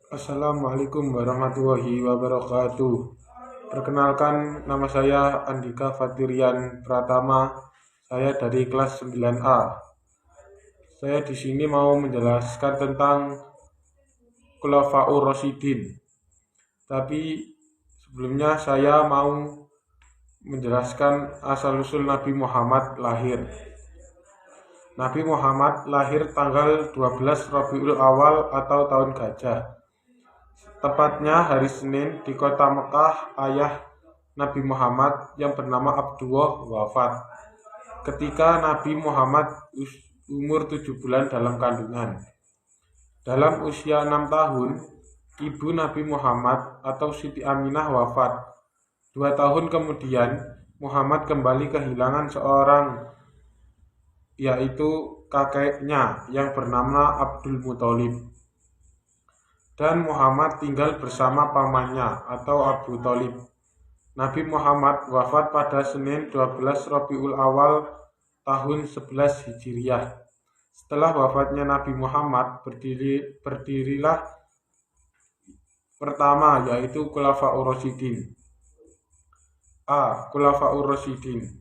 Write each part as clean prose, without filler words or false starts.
Assalamualaikum warahmatullahi wabarakatuh. Perkenalkan, nama saya Andika Fatirian Pratama. Saya dari kelas 9A. Saya di sini mau menjelaskan tentang Khulafaur Rasyidin. Tapi sebelumnya saya mau menjelaskan asal-usul Nabi Muhammad lahir. Nabi Muhammad lahir tanggal 12 Rabiul Awal atau tahun gajah. Tepatnya hari Senin di kota Mekah. Ayah Nabi Muhammad yang bernama Abdullah wafat ketika Nabi Muhammad umur 7 bulan dalam kandungan. Dalam usia 6 tahun, ibu Nabi Muhammad atau Siti Aminah wafat. 2 tahun kemudian, Muhammad kembali kehilangan seorang, yaitu kakeknya yang bernama Abdul Muthalib. Dan Muhammad tinggal bersama pamannya atau Abu Thalib. Nabi Muhammad wafat pada Senin 12 Rabiul Awal tahun 11 Hijriah. Setelah wafatnya Nabi Muhammad, berdirilah pertama, yaitu Khulafaur Rasyidin. Khulafaur Rasyidin.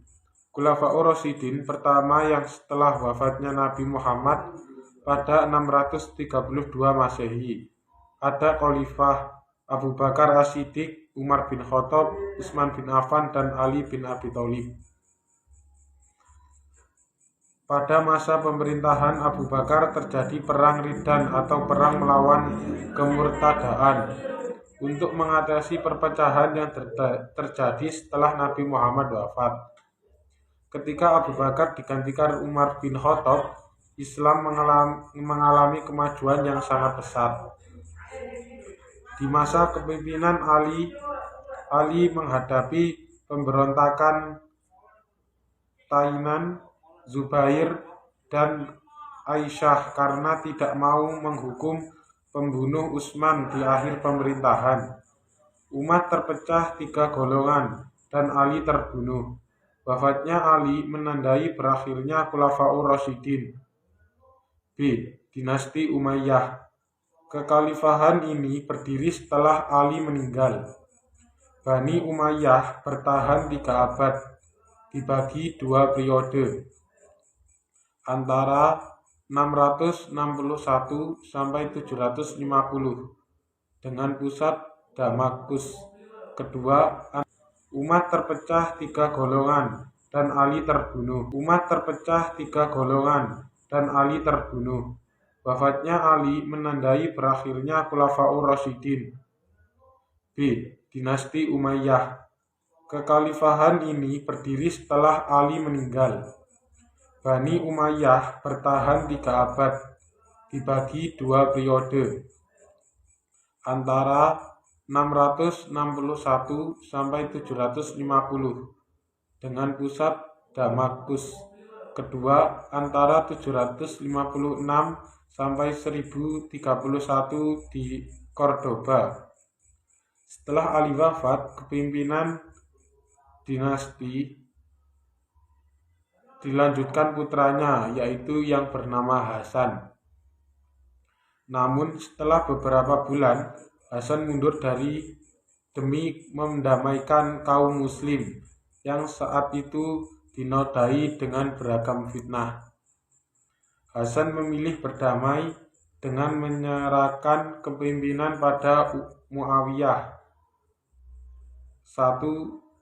Khulafaur Rasyidin pertama yang setelah wafatnya Nabi Muhammad pada 632 Masehi. Ada Khalifah Abu Bakar As-Siddiq, Umar bin Khattab, Utsman bin Affan, dan Ali bin Abi Thalib. Pada masa pemerintahan Abu Bakar terjadi perang Riddan atau perang melawan kemurtadaan untuk mengatasi perpecahan yang terjadi setelah Nabi Muhammad wafat. Ketika Abu Bakar digantikan Umar bin Khattab, Islam mengalami kemajuan yang sangat pesat. Di masa kepemimpinan Ali menghadapi pemberontakan Tainan, Zubair, dan Aisyah karena tidak mau menghukum pembunuh Utsman di akhir pemerintahan. Umat terpecah 3 golongan dan Ali terbunuh. Wafatnya Ali menandai berakhirnya Khulafaur Rasyidin. B. Dinasti Umayyah. Kekhalifahan ini berdiri setelah Ali meninggal. Bani Umayyah bertahan 3 abad, dibagi 2 periode, antara 661 sampai 750, dengan pusat Damaskus. Kedua, umat terpecah 3 golongan dan Ali terbunuh. Wafatnya Ali menandai berakhirnya Khulafaur Rasyidin. B. Dinasti Umayyah. Kekhalifahan ini berdiri setelah Ali meninggal. Bani Umayyah bertahan 3 abad, dibagi 2 periode, antara 661 sampai 750, dengan pusat Damaskus. Kedua, antara 756 sampai 1031 di Cordoba. Setelah Ali wafat, kepemimpinan dinasti dilanjutkan putranya, yaitu yang bernama Hasan. Namun setelah beberapa bulan, Hasan mundur demi mendamaikan kaum muslim yang saat itu dinodai dengan beragam fitnah. Hasan memilih berdamai dengan menyerahkan kepemimpinan pada Muawiyah. 1.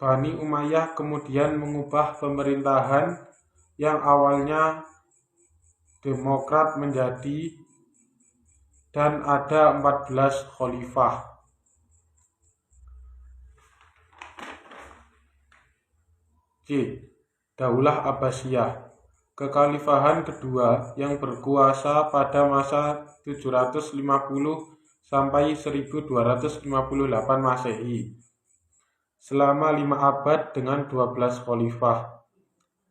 Bani Umayyah kemudian mengubah pemerintahan yang awalnya demokrat menjadi, dan ada 14 khalifah. C. Daulah Abbasiyah. Kekhalifahan kedua yang berkuasa pada masa 750 sampai 1258 Masehi, selama 5 abad dengan 12 khalifah.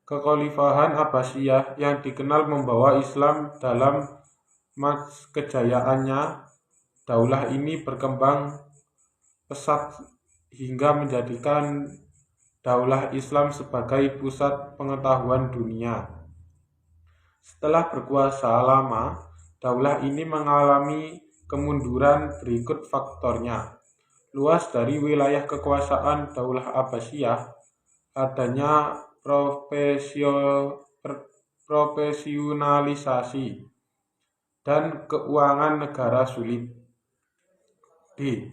Kekhalifahan Abbasiyah yang dikenal membawa Islam dalam kejayaannya. Daulah ini berkembang pesat hingga menjadikan daulah Islam sebagai pusat pengetahuan dunia. Setelah berkuasa lama, daulah ini mengalami kemunduran berikut faktornya. Luas dari wilayah kekuasaan Daulah Abbasiyah, adanya profesionalisasi dan keuangan negara sulit. D.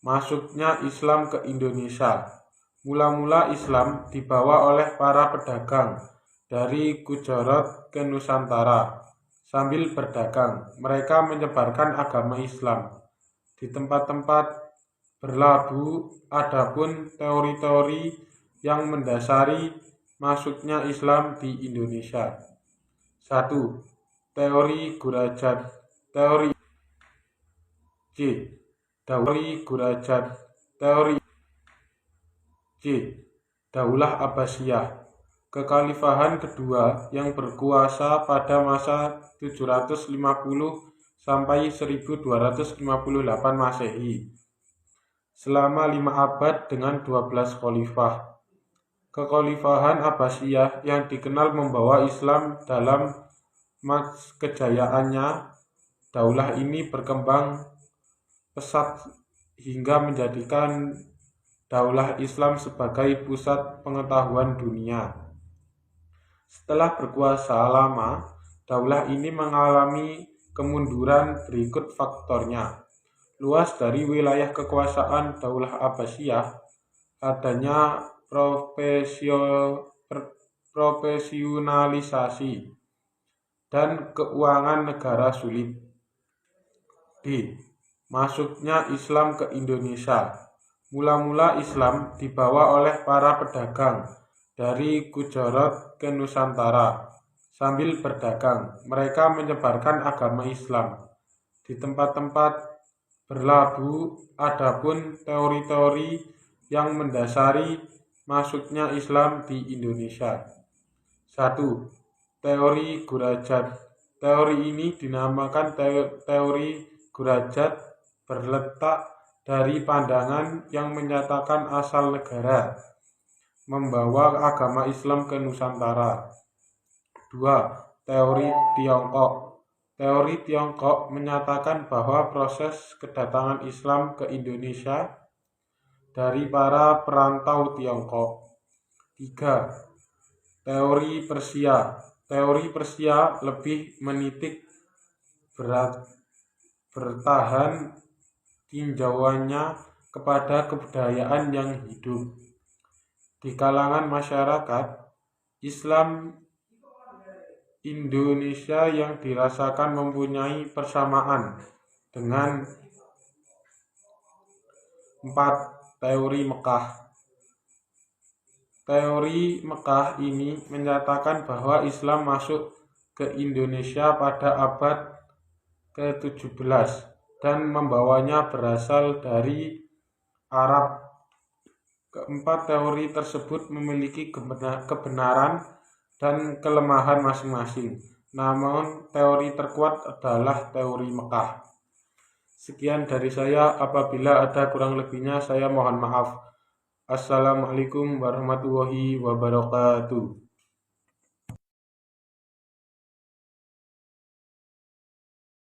Masuknya Islam ke Indonesia. Mula-mula Islam dibawa oleh para pedagang dari Gujarat ke Nusantara. Sambil berdagang, mereka menyebarkan agama Islam di tempat-tempat berlabuh. Adapun teori-teori yang mendasari masuknya Islam di Indonesia. 1. Teori Gurajat. Teori C. Teori Gurajat. Teori C. Daulah Abbasiyah. Kekhalifahan kedua yang berkuasa pada masa 750 sampai 1258 Masehi. Selama 5 abad dengan 12 khalifah. Kekhalifahan Abbasiyah yang dikenal membawa Islam dalam kejayaannya. Daulah ini berkembang pesat hingga menjadikan Daulah Islam sebagai pusat pengetahuan dunia. Setelah berkuasa lama, daulah ini mengalami kemunduran berikut faktornya. Luas dari wilayah kekuasaan Daulah Abbasiyah, adanya profesionalisasi dan keuangan negara sulit. D. Masuknya Islam ke Indonesia. Mula-mula Islam dibawa oleh para pedagang dari Gujarat ke Nusantara. Sambil berdagang, mereka menyebarkan agama Islam di tempat-tempat berlabuh. Adapun teori-teori yang mendasari masuknya Islam di Indonesia. 1. Teori Gurajat. Teori ini dinamakan teori Gurajat, berletak dari pandangan yang menyatakan asal negara membawa agama Islam ke Nusantara. 2. Teori Tiongkok. Teori Tiongkok menyatakan bahwa proses kedatangan Islam ke Indonesia dari para perantau Tiongkok. 3. Teori Persia. Teori Persia lebih menitik bertahan tinjauannya kepada kebudayaan yang hidup di kalangan masyarakat Islam Indonesia yang dirasakan mempunyai persamaan dengan 4. Teori Mekah. Teori Mekah ini menyatakan bahwa Islam masuk ke Indonesia pada abad ke-17 dan membawanya berasal dari Arab. Keempat teori tersebut memiliki kebenaran dan kelemahan masing-masing. Namun teori terkuat adalah teori Mekah. Sekian dari saya. Apabila ada kurang lebihnya saya mohon maaf. Assalamualaikum warahmatullahi wabarakatuh.